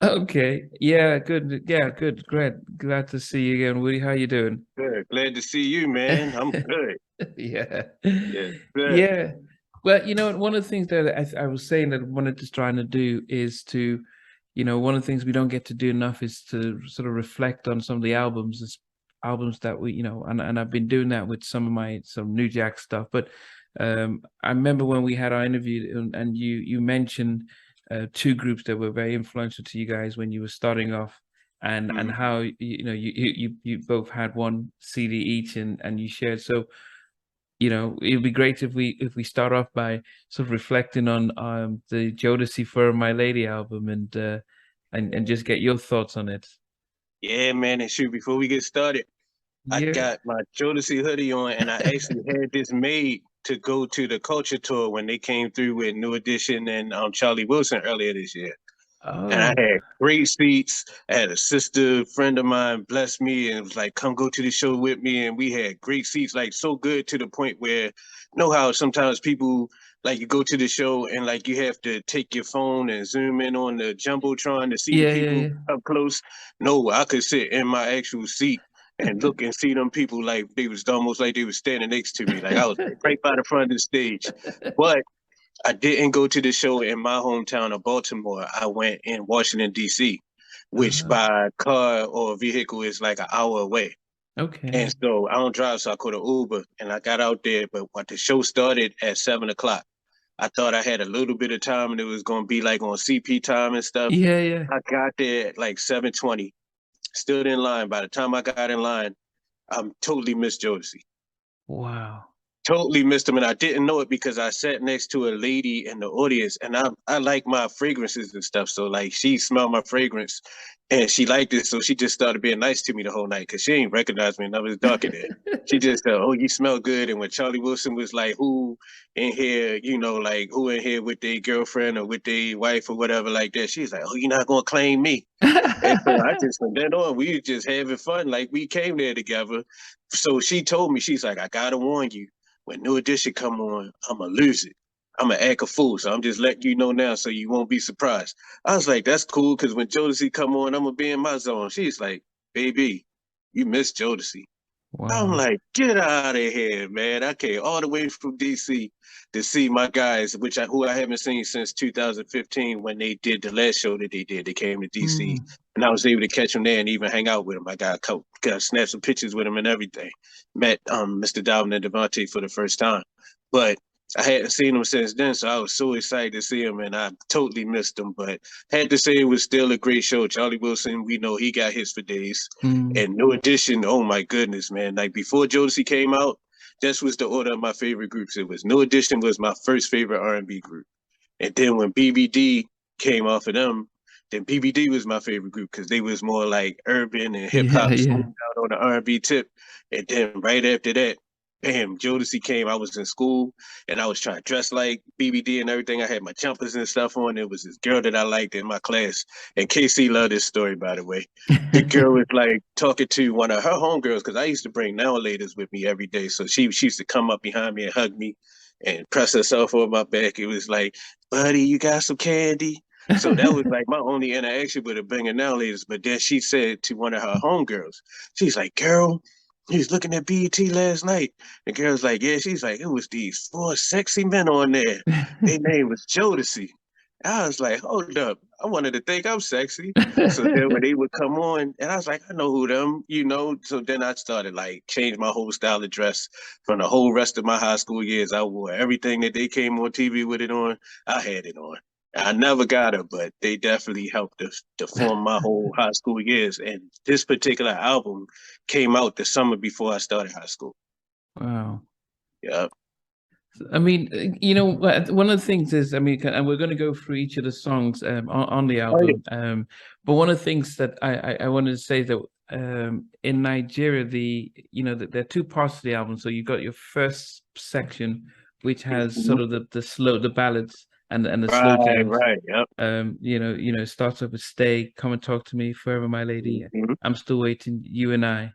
Okay. Yeah, good. Yeah, good. Great. Glad to see you again, Woody. How you doing? Good. Glad to see you, man. I'm good. Yeah. Yes, sir. Yeah. Well, one of the things that I was saying that I wanted to try to do is to, one of the things we don't get to do enough is to sort of reflect on some of the albums that we, and I've been doing that with some New Jack stuff. But I remember when we had our interview and you mentioned two groups that were very influential to you guys when you were starting off, and Mhm. how you both had one CD each, and you shared. So it'd be great if we start off by sort of reflecting on the Jodeci for My Lady album, and just get your thoughts on it. Yeah, man. And shoot, before we get started, I Yeah. got my Jodeci hoodie on, and I actually had this made to go to the Culture Tour when they came through with New Edition and Charlie Wilson earlier this year. And I Oh, had great seats. I had a sister friend of mine bless me and was like, come go to the show with me. And we had great seats, like so good to the point where, know how sometimes people like you go to the show and like you have to take your phone and zoom in on the jumbotron to see the yeah, yeah, people yeah. up close. No, I could sit in my actual seat and look and see them people like they was almost like they was standing next to me. Like I was like right by the front of the stage. But I didn't go to the show in my hometown of Baltimore. I went in Washington, D.C., which Oh, by car or vehicle is like an hour away. And okay. so I don't drive, so I called an Uber and I got out there. But when the show started at 7 o'clock, I thought I had a little bit of time and it was going to be like on CP time and stuff. Yeah, yeah. I got there at like 7:20, stood in line. By the time I got in line, I'm totally Miss Jodeci. Wow. Totally missed him, and I didn't know it because I sat next to a lady in the audience, and I like my fragrances and stuff. So like she smelled my fragrance, and she liked it, so she just started being nice to me the whole night because she ain't recognized me, and I was dark in there. She just said, "Oh, you smell good." And when Charlie Wilson was like, "Who in here? Like who in here with their girlfriend or with their wife or whatever like that?" She's like, "Oh, you're not gonna claim me." And so I just from then on, we was just having fun. Like we came there together. So she told me, she's like, I gotta warn you, when New Edition come on, I'ma lose it. I'ma act a fool. So I'm just letting you know now so you won't be surprised. I was like, that's cool, because when Jodeci come on, I'm gonna be in my zone. She's like, baby, you miss Jodeci. I'm Wow. like, get out of here, man. I came all the way from DC to see my guys, who I haven't seen since 2015 when they did the last show that they did. They came to DC Mm. and I was able to catch them there and even hang out with them. I got snap some pictures with them and everything. Met Mr. Dalvin and Devontae for the first time. But I hadn't seen them since then, so I was so excited to see them, and I totally missed them. But had to say it was still a great show. Charlie Wilson, we know he got hits for days. Mm. And New Edition, oh my goodness, man. Like before Jodeci came out, this was the order of my favorite groups. It was New Edition was my first favorite R&B group. And then when BBD came off of them, then BBD was my favorite group because they was more like urban and hip Yeah, hop yeah. smooth out on the R&B tip. And then right after that, bam, Jodeci came. I was in school and I was trying to dress like BBD and everything. I had my jumpers and stuff on. There was this girl that I liked in my class. And KC loved this story, by the way. The girl was like talking to one of her homegirls because I used to bring now ladies with me every day. So she used to come up behind me and hug me and press herself on my back. It was like, buddy, you got some candy? So that was like my only interaction with her bringing now ladies. But then she said to one of her homegirls, she's like, girl, he was looking at BET last night. The girl's like, yeah. She's like, it was these four sexy men on there. Their name was Jodeci. I was like, hold up. I wanted to think I'm sexy. So then when they would come on, and I was like, I know who them. So then I started like change my whole style of dress from the whole rest of my high school years. I wore everything that they came on TV with it on. I had it on. I never got her, but they definitely helped to form my whole high school years. And this particular album came out the summer before I started high school. Wow. Yeah. I mean, one of the things is, I mean, and we're going to go through each of the songs on the Oh yeah. album. But one of the things that I wanted to say that in Nigeria, there are two parts of the album. So you've got your first section, which has Mhm. sort of the ballads and the slow Right, jams. right. Yep. It starts off with "Stay, Come and Talk to Me, Forever, My Lady." Mhm. I'm still waiting, you and I,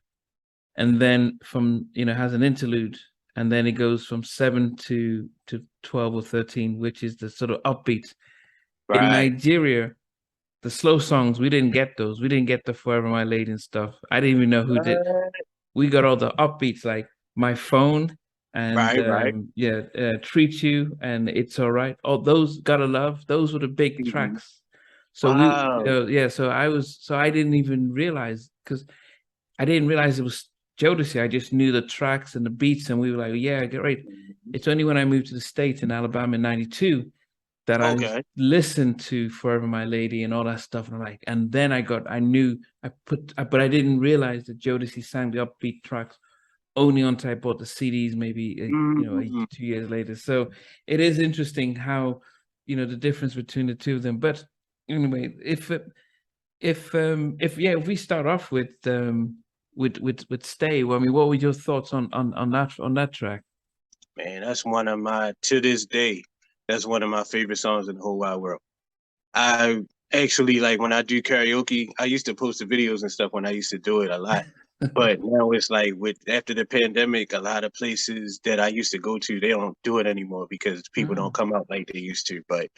and then has an interlude, and then it goes from 7 to 12 or 13, which is the sort of upbeat. In Right. Nigeria, the slow songs, we didn't get those. We didn't get the Forever My Lady and stuff. I didn't even know who did. We got all the upbeats like My Phone and Right. yeah, Treat You and It's All Right. All those Gotta Love, those were the big Mhm. tracks. So we, Wow. yeah, so I didn't even realize because I didn't realize it was Jodeci. I just knew the tracks and the beats, and we were like, yeah, get right. It's only when I moved to the States in Alabama in '92 that I Okay. listened to Forever My Lady and all that stuff. And I'm like, and then I knew but I didn't realize that Jodeci sang the upbeat tracks only until I bought the CDs, maybe, Mm. 2 years later. So it is interesting how, the difference between the two of them. But anyway, if we start off with Stay, well, I mean, what were your thoughts on that track? Man, that's one of my to this day. That's one of my favorite songs in the whole wide world. I actually like when I do karaoke. I used to post the videos and stuff when I used to do it a lot. But now it's like with after the pandemic, a lot of places that I used to go to, they don't do it anymore because people don't Oh. come out like they used to. But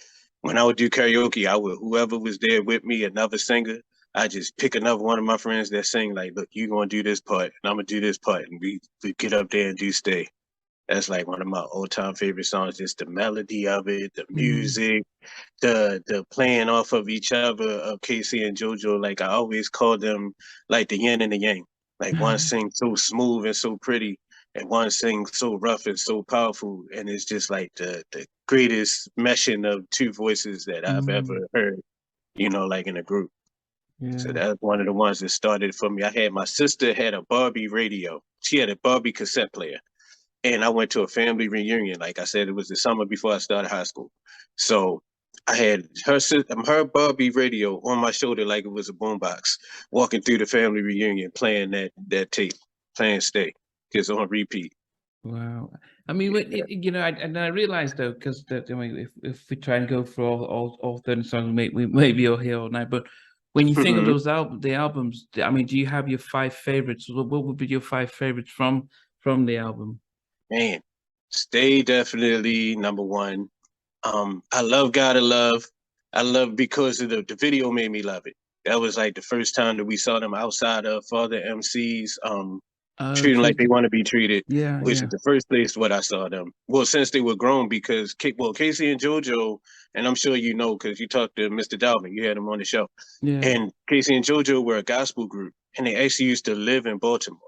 when I would do karaoke, I would whoever was there with me, another singer, I just pick another one of my friends that sing like, look, you gonna do this part and I'm gonna do this part, and we get up there and do Stay. That's like one of my all-time favorite songs. Just the melody of it, the Mm. music, the playing off of each other of Casey and JoJo. Like I always call them like the yin and the yang. Like one sings so smooth and so pretty, and one sings so rough and so powerful. And it's just like the greatest meshing of two voices that I've ever Mm. heard, like in a group. So Yeah. that's one of the ones that started for me. I had my sister had a Barbie radio. She had a Barbie cassette player, and I went to a family reunion. Like I said, it was the summer before I started high school. So I had her Barbie radio on my shoulder like it was a boombox, walking through the family reunion, playing that tape, playing Stay, just on repeat. Wow. I mean, and I realized though, because I mean, if we try and go through all 30 songs, we maybe all here all night. But when you think of Mhm. the albums, I mean, do you have your five favorites? What would be your five favorites from the album? Man, Stay definitely number one. I love Gotta Love. I love because of the video made me love it. That was like the first time that we saw them outside of Father MC's treat them like they Treat. want to be treated, Yeah, which is yeah, the first place what I saw them. Well, since they were grown, because Casey and JoJo, and I'm sure you know because you talked to Mr. Dalvin, you had him on the show, yeah. and Casey and JoJo were a gospel group, and they actually used to live in Baltimore.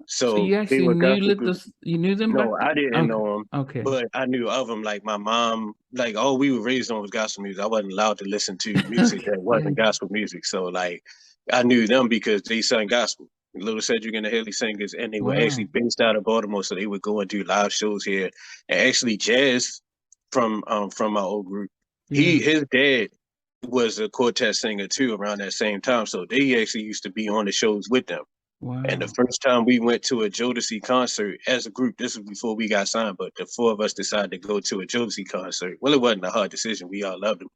So So you they actually were a knew gospel group. you knew them back No, then? I didn't Okay, know them, okay. but I knew of them. Like my mom, like all we were raised on was gospel music. I wasn't allowed to listen to music that Yeah. wasn't gospel music. So like I knew them because they sang gospel. Little Cedric and the Haley Singers, and they were actually Wow. based out of Baltimore. So they would go and do live shows here. And actually, Jazz from my old group, Yeah. his dad was a quartet singer too around that same time. So they actually used to be on the shows with them. And the Wow. first time we went to a Jodeci concert as a group, this was before we got signed, but the four of us decided to go to a Jodeci concert. Well, it wasn't a hard decision. We all loved him.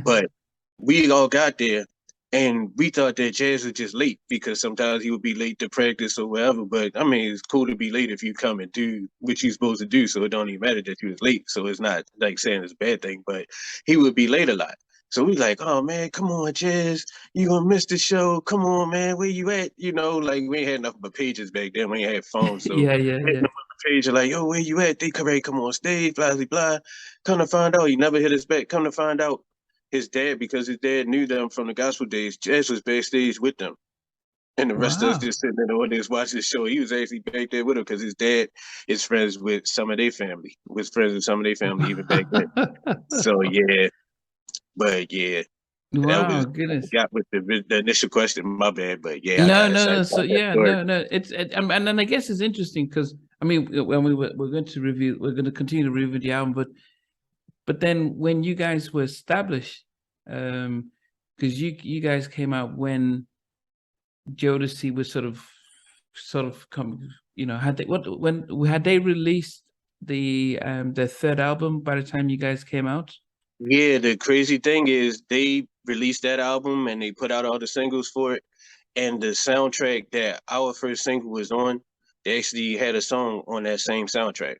But we all got there and we thought that Jazz was just late because sometimes he would be late to practice or whatever. But I mean, it's cool to be late if you come and do what you're supposed to do. So it don't even matter that you was late. So it's not like saying it's a bad thing, but he would be late a lot. So we like, oh man, come on, Jazz, you gonna miss the show. Come on, man, where you at? Like we ain't had nothing but pages back then. We ain't had phones. So Yeah, yeah, hitting yeah. them on the page, like, yo, where you at? They come on stage, blah, blah, blah. Come to find out, he never hit us back. Come to find out, his dad, because his dad knew them from the gospel days, Jazz was backstage with them. And the rest of us Wow. just sitting in the audience watching the show. He was actually back there with him because his dad is friends with some of their family, was friends with some of their family even back then. So yeah, but yeah, that Wow, was I goodness. got with the initial question. My bad, but yeah, I No, got no, excited no. So about that yeah, story. no. And then I guess it's interesting because I mean, when we're going to continue to review the album, but then when you guys were established, because you guys came out when Jodeci was sort of come, had they what when had they released the third album by the time you guys came out? Yeah, the crazy thing is they released that album and they put out all the singles for it. And the soundtrack that our first single was on, they actually had a song on that same soundtrack.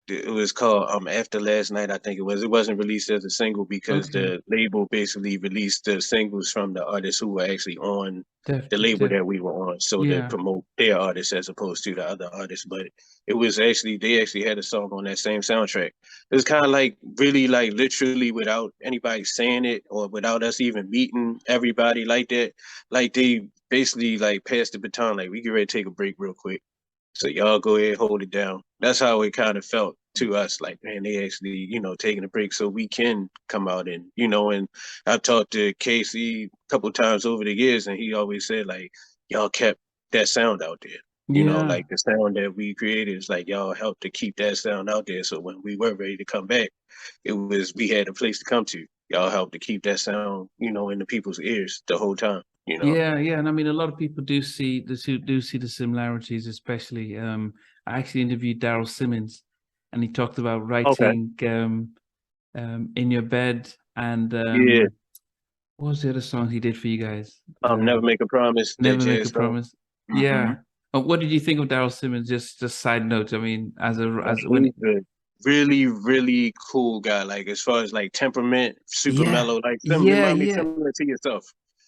it was called After Last Night, I think it was. It wasn't released as a single because Okay. the label basically released the singles from the artists who were actually on Def, the label def, that we were on, so to yeah. promote their artists as opposed to the other artists. But it was actually they actually had a song on that same soundtrack. It was kind of like really like literally without anybody saying it or without us even meeting everybody like that. Like they basically like passed the baton, like we get ready to take a break real quick. So y'all go ahead, hold it down. That's how it kind of felt to us. Like, man, they actually, taking a break so we can come out and I've talked to Casey a couple times over the years, and he always said like, y'all kept that sound out there. Yeah. Like the sound that we created is like y'all helped to keep that sound out there. So when we were ready to come back, we had a place to come to. Y'all helped to keep that sound, in the people's ears the whole time. Yeah, yeah, and I mean, a lot of people do see the similarities, especially. I actually interviewed Daryl Simmons, and he talked about Okay. writing "In Your Bed" and Yeah. what was the other song he did for you guys? Never Make a Promise, that Never Make a jazz song. Promise. Mm-hmm. Yeah. What did you think of Daryl Simmons? Just side note. I mean, as when He's a really, really cool guy. Like as far as like temperament, super yeah, mellow, like some yeah, remind me yeah, similar to yourself.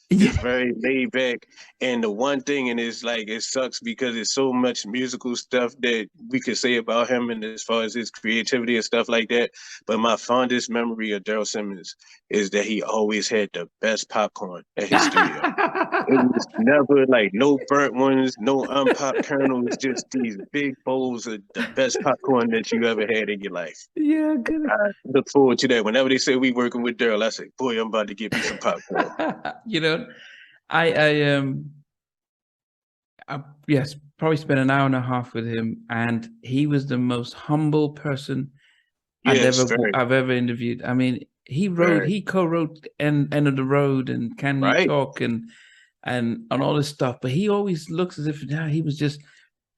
yeah. Just very laid back. And the one thing, and it's like it sucks because it's so much musical stuff that we could say about him, and as far as his creativity and stuff like that. But my fondest memory of Daryl Simmons is that he always had the best popcorn at his studio. It was never like no burnt ones, no unpopped kernels, just these big bowls of the best popcorn that you ever had in your life. Yeah, good. I look forward to that. Whenever they say we working with Daryl, I say, boy, I'm about to get me some popcorn. You know, I I yes, probably spent an hour and a half with him, and he was the most humble person Yes, very, I've ever interviewed. I mean, very he co-wrote End of the Road and Can You right. Talk and all this stuff, but he always looks as if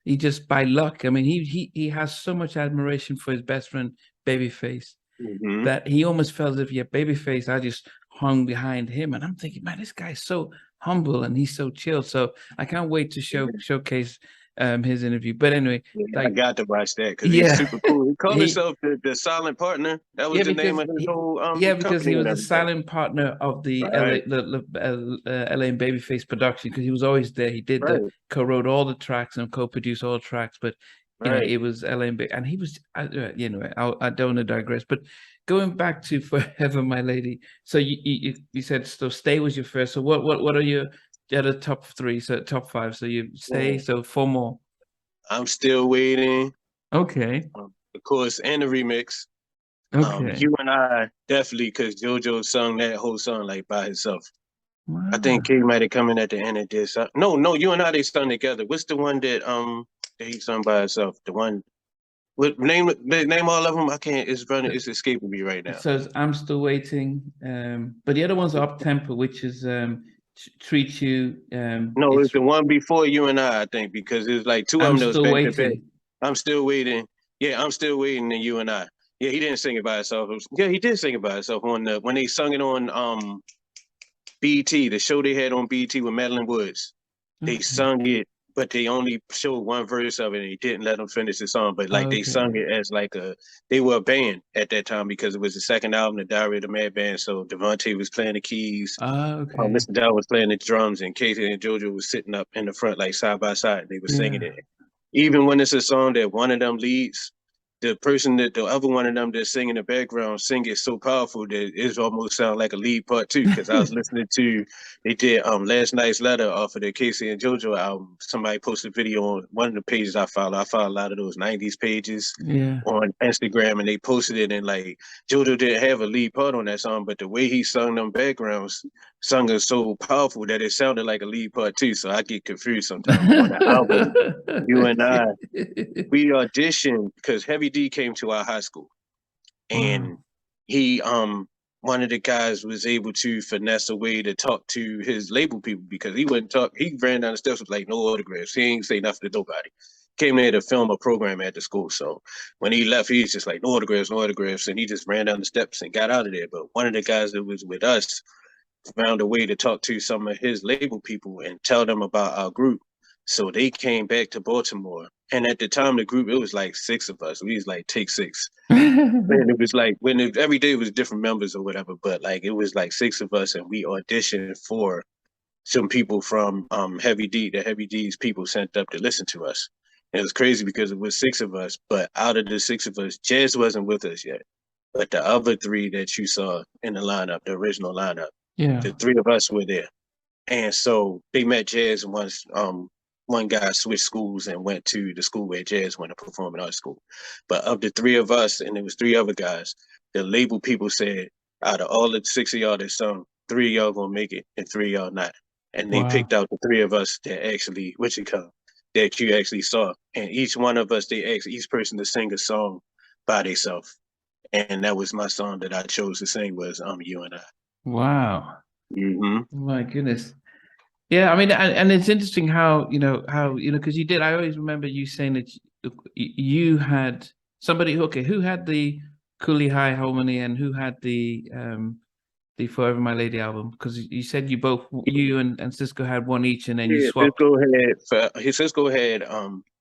he just by luck. I mean, he has so much admiration for his best friend Babyface Mm-hmm. that he almost felt as if, yeah, Babyface, I just hung behind him. And I'm thinking, man, this guy's so humble and he's so chill. So I can't wait to showcase his interview. But anyway, Yeah, I like, got to watch that because he's yeah, super cool. He called he himself the Silent Partner. That was yeah, the name of his whole because company he and was the everything. silent partner of the Right, LA and Babyface production because he was always there. He did the right, co-wrote all the tracks and co-produced all the tracks, but right. it was LA and he was I don't want to digress, but going back to Forever My Lady. So you said so Stay was your first. So what are your the other top three? So top five. So you Stay. Yeah. So four more. I'm still waiting. Okay. Of course, and the remix. Okay. You and I definitely because JoJo sung that whole song like by himself. I think Wow. Kate might have come in at the end of this. No, you and I they sung together. What's the one that he sung by himself? The one what name all of them? I can't. It's escaping me right now. So I'm still waiting. But the other one's up tempo, which is treat you. No, it's It's the one before you and I think, because it's like two of I'm them that was still back to back. waiting. I'm still waiting. Yeah, I'm still waiting. And you and I. Yeah, he didn't sing it by himself. Yeah, he did sing it by himself on the when they sung it on BT, the show they had on BT with Madeline Woods. They Okay. sung it, but they only showed one verse of it, and he didn't let them finish the song. But like they sung Okay. it as like they were a band at that time because it was the second album, The Diary of the Mad Band. So Devontae was playing the keys, Okay. Mr. Dow was playing the drums, and Casey and JoJo was sitting up in the front like side by side. They were singing Yeah. it. Even when it's a song that one of them leads, the person that the other one of them that's singing in the background sing it so powerful that it almost sound like a lead part too. Because I was listening to they did Last Night's Letter off of the Casey and JoJo album. Somebody posted a video on one of the pages I follow. I follow a lot of those 90s pages Yeah. on Instagram, and they posted it, and like JoJo didn't have a lead part on that song, but the way he sung them backgrounds sung it so powerful that it sounded like a lead part too. So I get confused sometimes. But on the album, you and I, we auditioned because Heavy D came to our high school, and Wow. he one of the guys was able to finesse a way to talk to his label people because he wouldn't talk. He ran down the steps with like no autographs. He ain't say nothing to nobody. Came there to film a program at the school. So when he left, he was just like no autographs, no autographs, and he just ran down the steps and got out of there. But one of the guys that was with us found a way to talk to some of his label people and tell them about our group. So they came back to Baltimore. And at the time, the group, it was like 6 of us. We was like, take 6. And it was like, every day was different members or whatever, but like, it was like 6 of us and we auditioned for some people from Heavy D, the Heavy D's people sent up to listen to us. And it was crazy because it was 6 of us, but out of the 6 of us, Jazz wasn't with us yet. But the other 3 that you saw in the lineup, the original lineup, the 3 of us were there. And so they met Jazz once. One guy switched schools and went to the school where Jazz went to perform in art school. But of the 3 of us, and there was 3 other guys, the label people said, out of all the 6 of y'all that sung, 3 of y'all gonna make it and 3 of y'all not. And they picked out the 3 of us that actually, that you actually saw. And each one of us, they asked each person to sing a song by themselves. And that was my song that I chose to sing was You and I. Wow. Mm-hmm. My goodness. Yeah, I mean, and it's interesting how, because you did, I always remember you saying that you had somebody, who had the Cooley High Harmony and who had the Forever My Lady album, because you said you and Cisco had one each, and then you swapped. Cisco had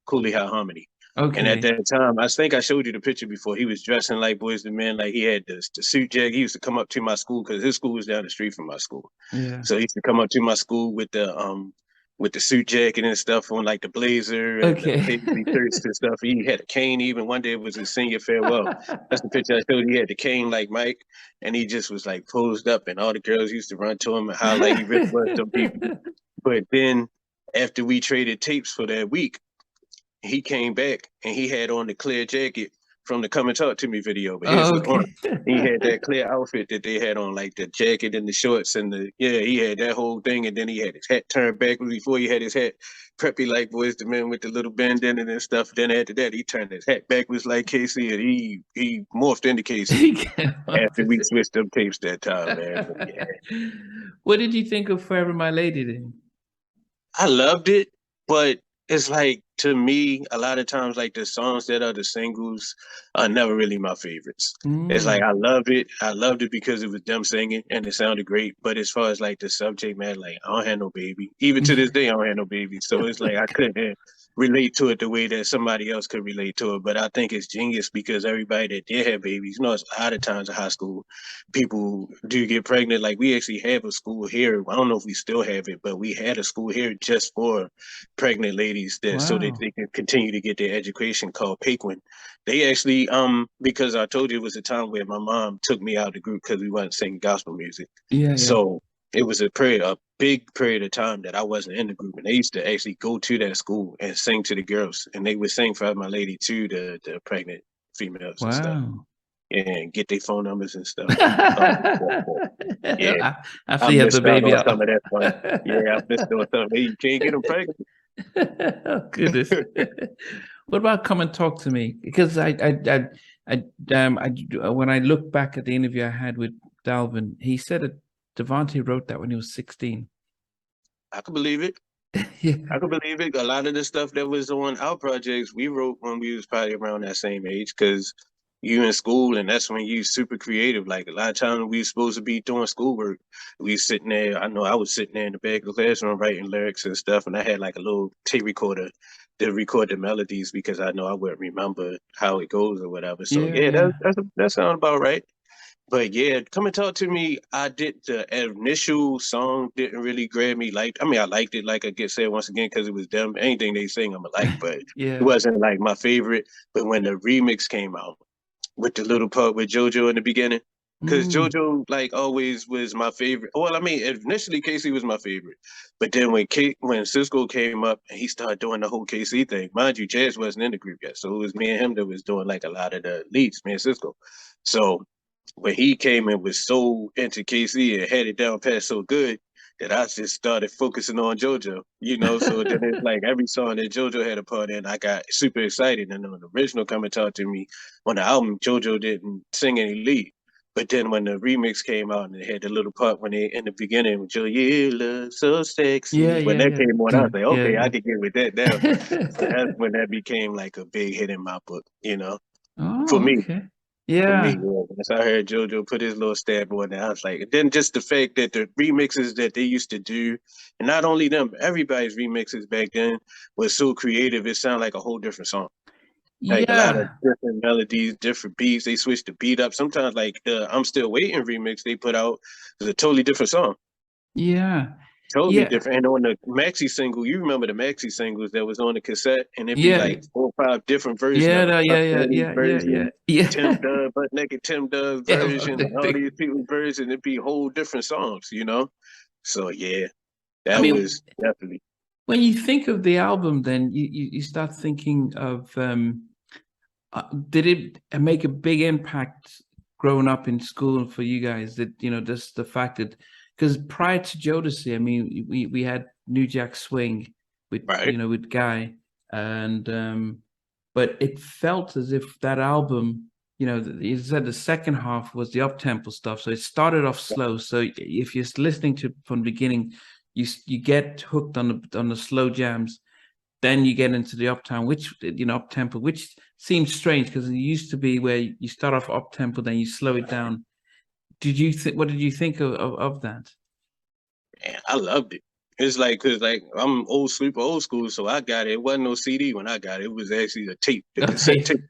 Cooley High Harmony. Okay. And at that time, I think I showed you the picture before. He was dressing like Boyz II Men, like he had the suit jacket. He used to come up to my school because his school was down the street from my school. Yeah. So he used to come up to my school with the suit jacket and stuff on, like the blazer and the paisley shirts and stuff. He had a cane even. One day it was his senior farewell. That's the picture I showed. He had the cane like Mike, and he just was like posed up, and all the girls used to run to him and holler like he really was some people. But then after we traded tapes for that week, he came back and he had on the clear jacket from the Come and Talk to Me video. But his was on. He had that clear outfit that they had on, like the jacket and the shorts and he had that whole thing. And then he had his hat turned backwards. Before he had his hat preppy like Boyz II Men with the little bandana and stuff. Then after that, he turned his hat backwards like Casey, and he morphed into Casey after we switched up tapes that time, man. Yeah. What did you think of Forever My Lady then? I loved it, but it's like, to me, a lot of times, like the songs that are the singles are never really my favorites. It's like, I loved it. I loved it because it was them singing and it sounded great. But as far as like the subject, man, like I don't have no baby. Even to this day, I don't have no baby. So it's like I couldn't relate to it the way that somebody else could relate to it. But I think it's genius because everybody that did have babies, it's a lot of times in high school, people do get pregnant. Like we actually have a school here. I don't know if we still have it, but we had a school here just for pregnant ladies so that they can continue to get their education, called Paquin. They actually, because I told you it was a time where my mom took me out of the group because we wasn't singing gospel music. Yeah. So it was a big period of time that I wasn't in the group, and they used to actually go to that school and sing to the girls, and they would sing Forever My Lady to the pregnant females and stuff. And get their phone numbers and stuff. Yeah, after you have the baby out. Some of that fun. Yeah, I missed on something. Hey, you can't get them pregnant. Oh, goodness. What about Come and Talk to Me? Because when I look back at the interview I had with Dalvin, he said that Devontae wrote that when he was 16. I could believe it. Yeah. I could believe it. A lot of the stuff that was on our projects, we wrote when we was probably around that same age, because you in school, and that's when you super creative. Like a lot of times we supposed to be doing schoolwork, we sitting there. I know I was sitting there in the back of the classroom writing lyrics and stuff, and I had like a little tape recorder to record the melodies because I know I wouldn't remember how it goes or whatever. So that sounds about right. But yeah, Come and Talk to Me, I did the initial song didn't really grab me. I liked it, like I get said once again, because it was them. Anything they sing, I'm like, but it wasn't like my favorite. But when the remix came out, with the little part with JoJo in the beginning, because JoJo like always was my favorite. Well, I mean, initially Casey was my favorite, but then when Cisco came up and he started doing the whole KC thing, mind you, Jazz wasn't in the group yet, so it was me and him that was doing like a lot of the leads, me and Cisco. So when he came and was so into KC and had it down pat so good, that I just started focusing on JoJo, so then it's like every song that JoJo had a part in, I got super excited. And on the original Come and Talk to Me, on the album, JoJo didn't sing any lead. But then when the remix came out and it had the little part when they, in the beginning, with Joe, you look so sexy. When that came on, I was like, okay, I can get with that now. So that's when that became like a big hit in my book, for me. Okay. For me, Yeah. yeah. Once I heard JoJo put his little stab on there, I was like, and then just the fact that the remixes that they used to do, and not only them, everybody's remixes back then was so creative. It sounded like a whole different song. Like a lot of Yeah. different melodies, different beats. They switched the beat up. Sometimes, like the "I'm Still Waiting" remix they put out is a totally different song. Yeah. Totally Yeah. different. And on the maxi single, you remember the maxi singles that was on the cassette, and it'd be Yeah. like 4 or 5 different versions Yeah. of it. No, Puff yeah. Yeah. Daddy Yeah. Yeah. Yeah. version, Tim Yeah. Dub, Butt Naked Tim Dub Yeah. version, and all these people versions. It'd be whole different songs, you know? So yeah, I that mean, was definitely when you think of the album, then you start thinking of did it make a big impact growing up in school for you guys? That just the fact that because prior to Jodeci, I mean, we had New Jack Swing with right. with Guy, and but it felt as if that album, you said the second half was the up tempo stuff, so it started off slow. So if you're listening to it from the beginning, you get hooked on the slow jams, then you get into the uptown, which up tempo, which seems strange because it used to be where you start off up tempo, then you slow it down. What did you think of that? Man, I loved it. It's like, cause like I'm super old school, so I got it. It wasn't no CD when I got it. It was actually a tape, the cassette Okay. tape.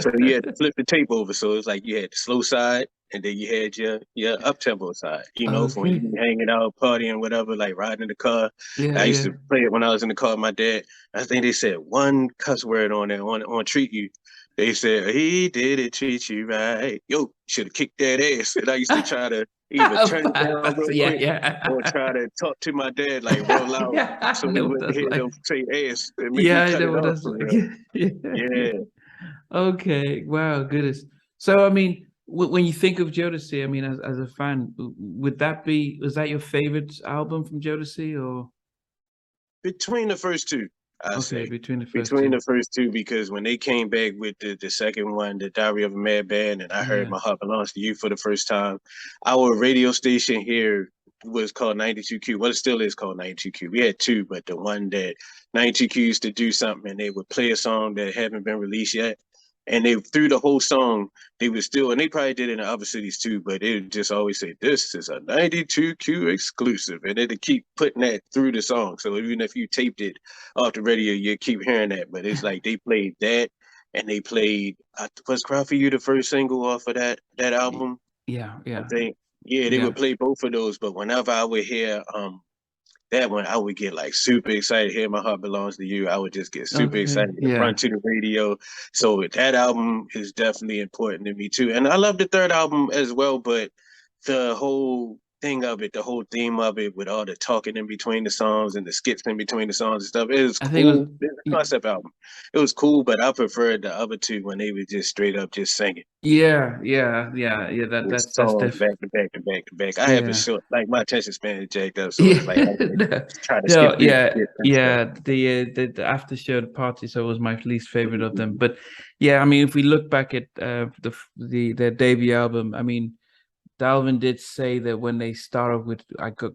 So you had to flip the tape over. So it's like you had the slow side, and then you had your up tempo side. You know, for when you Okay. be hanging out, partying, whatever, like riding in the car. Yeah, I used yeah. to play it when I was in the car with my dad. I think they said one cuss word on there on "Treat You." They said he didn't treat you right. Yo, should have kicked that ass. And I used to try to either turn it down real Yeah, quick or yeah. try to talk to my dad like real loud Yeah, I so he know what wouldn't that's hear like. them say ass and make me Yeah, I cut know it what off that's for like. real. Yeah. Yeah. Okay. Wow, goodness. So, I mean, when you think of Jodeci, I mean, as a fan, was that your favorite album from Jodeci, or Between the first two, I okay, say. between the first Between two? the first two, because when they came back with the second one, The Diary of a Madman, and I heard Yeah. My Heart Belongs to You for the first time, our radio station here was called 92Q. Well, it still is called 92Q. We had two, but the one that 92Q used to do something and they would play a song that hadn't been released yet. And they through the whole song, they would still, and they probably did it in other cities too, but they would just always say, "This is a 92Q exclusive." And then they keep putting that through the song. So even if you taped it off the radio, you keep hearing that. But it's like they played that and they played, was Cry For You the first single off of that album? Yeah, I yeah, think. Yeah, they yeah. would play both of those. But whenever I would hear that one, I would get like super excited. Here, My Heart Belongs to You. I would just get super Okay, excited to run yeah. to the radio. So that album is definitely important to me too. And I love the third album as well, but the whole thing of it, the whole theme of it, with all the talking in between the songs and the skits in between the songs and stuff, it was I think it was. cool. It's a concept album. It was cool, but I preferred the other two when they were just straight up just singing. Yeah, yeah, yeah, yeah. Just That's songs def. back to back to back to back. I have a Yeah. short, like my attention span is jacked up, so Yeah, it's like I can no, try to no, skip through the yeah, skits and stuff. yeah. The after show the party so was my least favorite of them. But yeah, I mean, if we look back at their debut album, I mean, Dalvin did say that when they started with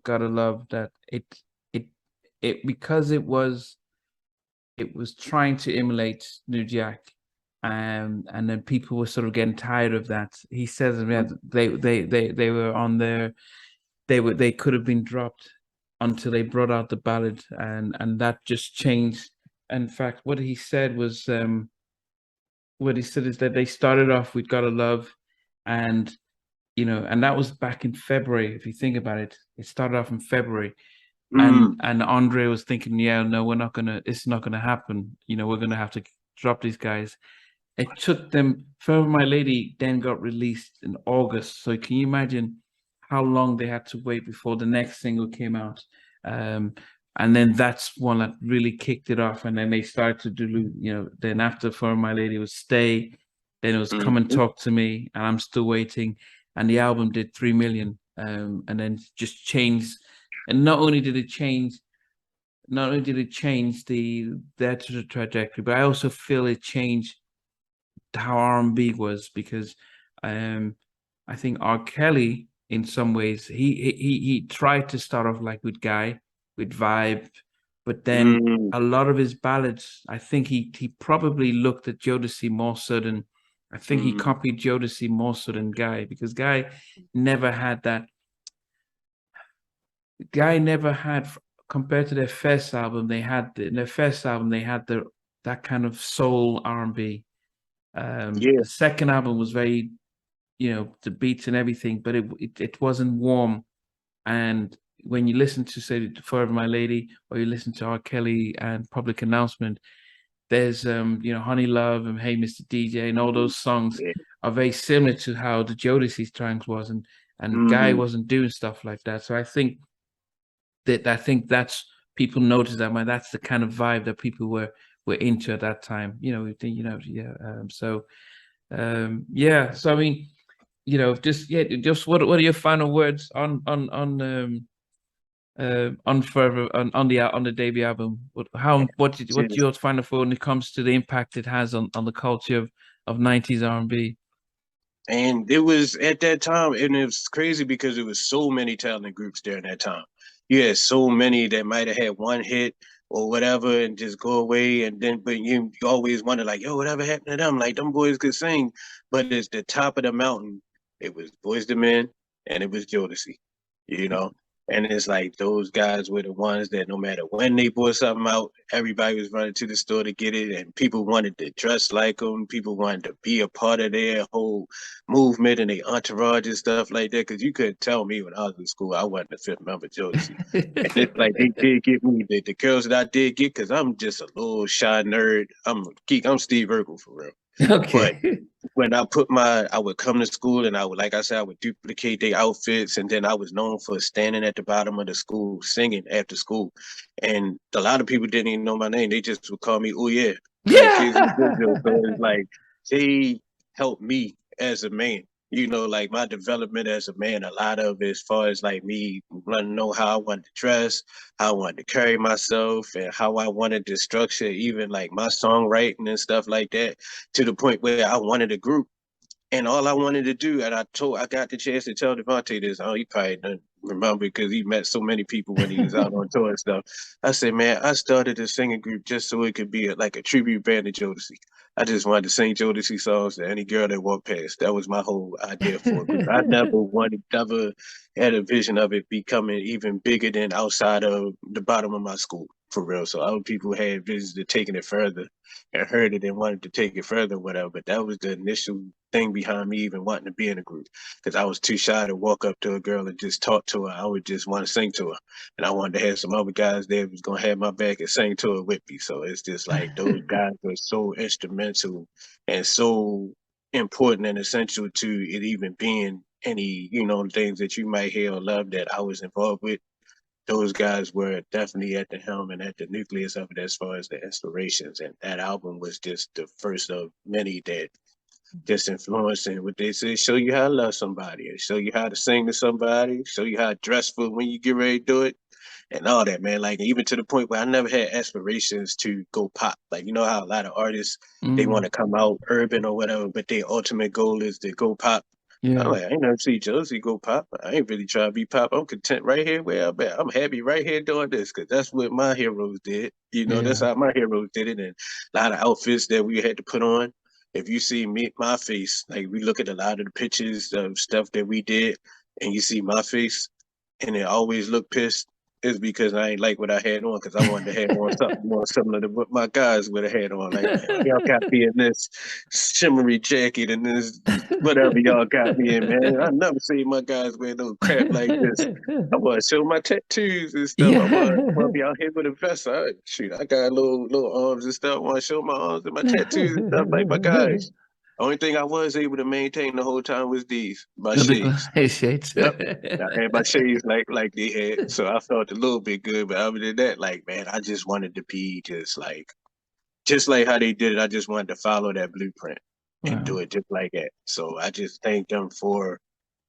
Gotta Love that it because it was trying to emulate New Jack, and then people were sort of getting tired of that. He says, yeah, they were on their they could have been dropped until they brought out the ballad, and that just changed. In fact, what he said is that they started off with Gotta Love, and and that was back in February. If you think about it, it started off in February, Mm, and Andre was thinking, yeah, no, it's not gonna happen. We're gonna have to drop these guys. It took them. Forever My Lady then got released in August. So can you imagine how long they had to wait before the next single came out? Um, and then that's one that really kicked it off. And then they started to do, then after Forever My Lady was Stay, then it was Come and mm. Talk to Me, and I'm Still Waiting. And the album did 3 million. And then just changed. And not only did it change their trajectory, but I also feel it changed how R&B was because I think R. Kelly in some ways he tried to start off like with Guy with Vibe, but then Mm, a lot of his ballads I think he probably looked at Jodeci more so than I think he copied Jodeci more so than Guy, because Guy never had that. Guy never had, compared to their first album, they had the that kind of soul R&B. The second album was very, the beats and everything, but it wasn't warm. And when you listen to, say, Forever My Lady, or you listen to R. Kelly and Public Announcement, there's Honey Love and Hey Mr. DJ, and all those songs are very similar to how the Jodeci tracks was, and Guy wasn't doing stuff like that. So I think that's, people notice that, man, that's the kind of vibe that people were into at that time. So I mean, just what are your final words on Forever, on the debut album? What's your final thought when it comes to the impact it has on the culture of 90s R&B? And it was at that time, and it was crazy because it was so many talented groups during that time. You had so many that might have had one hit or whatever and just go away, and then but you always wonder, like, yo, whatever happened to them? Like, them boys could sing, but it's the top of the mountain. It was Boyz II Men and it was Jodeci, you know. And it's like those guys were the ones that no matter when they brought something out, everybody was running to the store to get it, and people wanted to dress like them. People wanted to be a part of their whole movement and their entourage and stuff like that. Because you couldn't tell me when I was in school, I wasn't a fifth member Jodeci. And it's like they did get me, the girls that I did get, because I'm just a little shy nerd. I'm a geek. I'm Steve Urkel for real. Okay. But when I would come to school and I would, like I said, I would duplicate their outfits, and then I was known for standing at the bottom of the school singing after school, and a lot of people didn't even know my name. They just would call me, "Oh yeah." So it's like they helped me as a man. Like my development as a man, a lot of it, as far as like me wanting to know how I wanted to dress, how I wanted to carry myself, and how I wanted to structure even like my songwriting and stuff like that, to the point where I wanted a group. And all I wanted to do, and I got the chance to tell Devontae this. Oh, he probably doesn't remember because he met so many people when he was out on tour and stuff. I said, man, I started a singing group just so it could be like a tribute band to Jodeci. I just wanted to sing Jodeci songs to any girl that walked past. That was my whole idea for it. I never had a vision of it becoming even bigger than outside of the bottom of my school, for real. So other people had visions of taking it further and heard it and wanted to take it further, whatever. But that was the initial thing behind me even wanting to be in a group, because I was too shy to walk up to a girl and just talk to her. I would just want to sing to her, and I wanted to have some other guys there who was gonna have my back and sing to her with me. So it's just like those guys were so instrumental and so important and essential to it even being any things that you might hear or love that I was involved with. Those guys were definitely at the helm and at the nucleus of it as far as the inspirations. And that album was just the first of many that just influencing what they say, show you how to love somebody, show you how to sing to somebody, show you how to dress for when you get ready to do it, and all that, man. Like, even to the point where I never had aspirations to go pop. Like, you know how a lot of artists, they want to come out urban or whatever, but their ultimate goal is to go pop. Yeah. I'm like, I ain't never see Jodeci go pop. I ain't really trying to be pop. I'm content right here where I'm at. I'm happy right here doing this, because that's what my heroes did. That's how my heroes did it. And a lot of outfits that we had to put on. If you see my face, like we look at a lot of the pictures of stuff that we did, and you see my face, and it always look pissed, is because I ain't like what I had on, because I wanted to have on something more similar to what my guys would have had on. Like, man, y'all got me in this shimmery jacket and this whatever y'all got me in, man. I never seen my guys wear no crap like this. I want to show my tattoos and stuff. I want to be out here with a vest. Shoot, I got little arms and stuff. I want to show my arms and my tattoos and stuff like my guys. Only thing I was able to maintain the whole time was my shades. Shades. Yep. I had my shades like they had, so I felt a little bit good. But other than that, like, man, I just wanted to be just like how they did it. I just wanted to follow that blueprint and do it just like that. So I just thank them for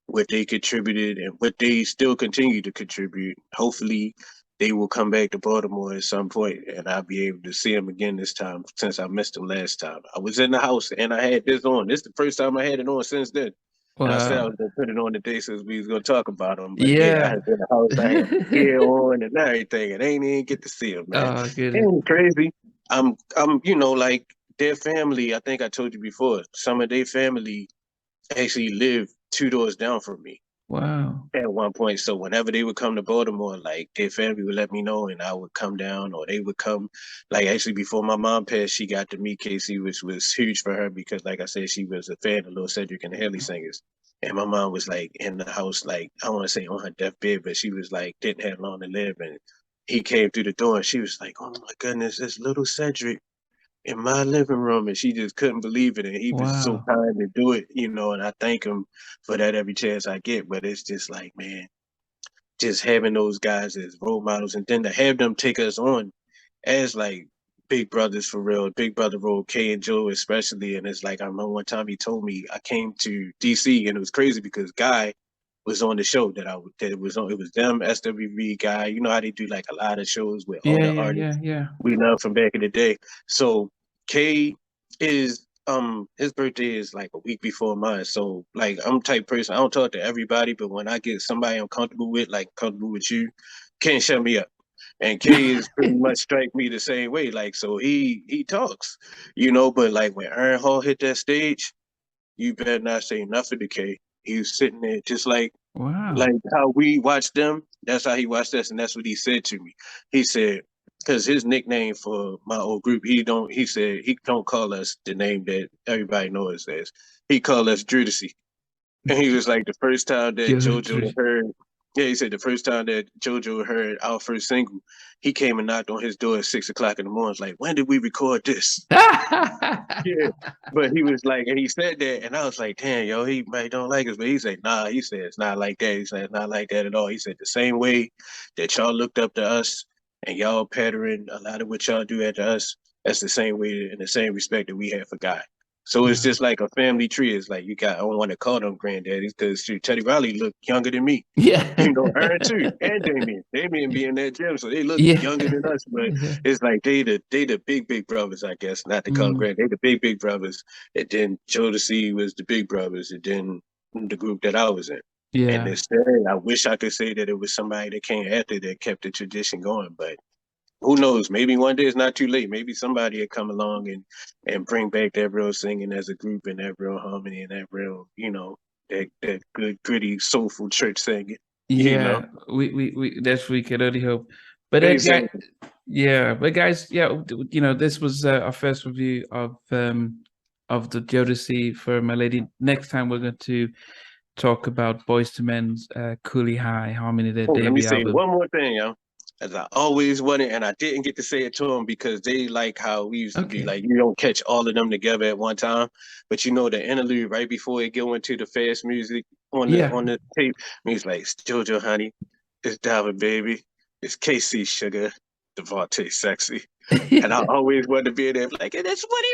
what they contributed and what they still continue to contribute. Hopefully, they will come back to Baltimore at some point, and I'll be able to see them again this time, since I missed them last time. I was in the house and I had this on. This is the first time I had it on since then. Wow. And I said I was gonna put it on today since we was gonna talk about them. But yeah, I had been in the house, I had my gear on and everything, and I ain't even get to see them, man. Oh, good. It ain't crazy. I'm like their family, I think I told you before, some of their family actually lived 2 doors down from me. Wow. At one point. So whenever they would come to Baltimore, like their family would let me know and I would come down, or they would come. Like actually before my mom passed, she got to meet Casey, which was huge for her because like I said, she was a fan of Lil Cedric and the Haley Singers. And my mom was like in the house, like I want to say on her deathbed, but she was like didn't have long to live. And he came through the door and she was like, "Oh my goodness, it's little Cedric in my living room," and she just couldn't believe it. And he was so Wow. kind to do it, and I thank him for that every chance I get. But it's just like, man, just having those guys as role models and then to have them take us on as like big brothers for real, big brother role, K and Joe especially. And it's like, I remember one time he told me I came to DC and it was crazy because Guy was on the show that it was on. It was them, SWV Guy. You know how they do like a lot of shows with all Yeah, the yeah, yeah, artists yeah. we love from back in the day. So K is his birthday is like a week before mine. So like I'm the type person, I don't talk to everybody, but when I get somebody I'm comfortable with, like comfortable with you, can't shut me up. And K is pretty much strike me the same way. Like so he talks, but like when Aaron Hall hit that stage, you better not say nothing to K. He was sitting there just Wow. like how we watched them, that's how he watched us, and that's what he said to me. He said, because his nickname for my old group, he said he don't call us the name that everybody knows us as. He called us Jodeci. And he was like the first time that JoJo heard, yeah, he said the first time that JoJo heard our first single, he came and knocked on his door at 6 o'clock in the morning. It's like, when did we record this? Yeah, but he was like, and he said that, and I was like, damn, yo, he might don't like us, but he said, nah, he said it's not like that. He said it's not like that at all. He said the same way that y'all looked up to us and y'all pattern a lot of what y'all do after us, that's the same way and the same respect that we have for God. So it's just like a family tree. It's like I don't want to call them granddaddies because Teddy Riley looked younger than me. Yeah. Aaron too, and Damien. Damien be in that gym, so they look Yeah. younger than us. But it's like they the big brothers, I guess. Not to call them grand. They the big brothers. And then Jodeci was the big brothers, and then the group that I was in. Yeah. And instead, I wish I could say that it was somebody that came after that kept the tradition going, but who knows? Maybe one day it's not too late. Maybe somebody will come along and bring back that real singing as a group and that real harmony and that real, that good, gritty, soulful church singing. Yeah, we that's we can only hope. But Exactly. yeah, but guys, yeah, this was our first review of the Jodeci for My Lady. Next time we're going to talk about Boyz II Men's Coolie High, Harmony, their Let me debut say album. one more thing, yo. As I always wanted, and I didn't get to say it to them because they like how we used to be like, you don't catch all of them together at one time. But the interlude right before it go into the fast music on the tape, he's like, it's JoJo, honey, it's Diamond, baby, it's KC, sugar, Devontae, sexy. And I always wanted to be there like, and that's what he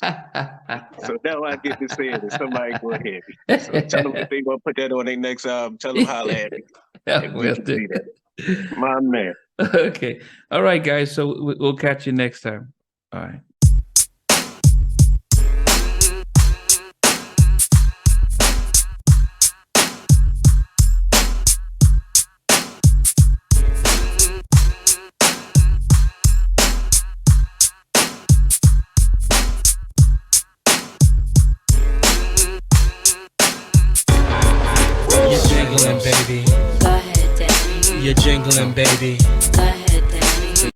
rock, bitch. So now I get to say it, and somebody go ahead. So tell them if they want to put that on their next album, tell them holla at me. And we can see that. My man. Okay. All right, guys. So we'll catch you next time. All right. You're jingling, baby. Go ahead, Daddy. You're jingling, baby.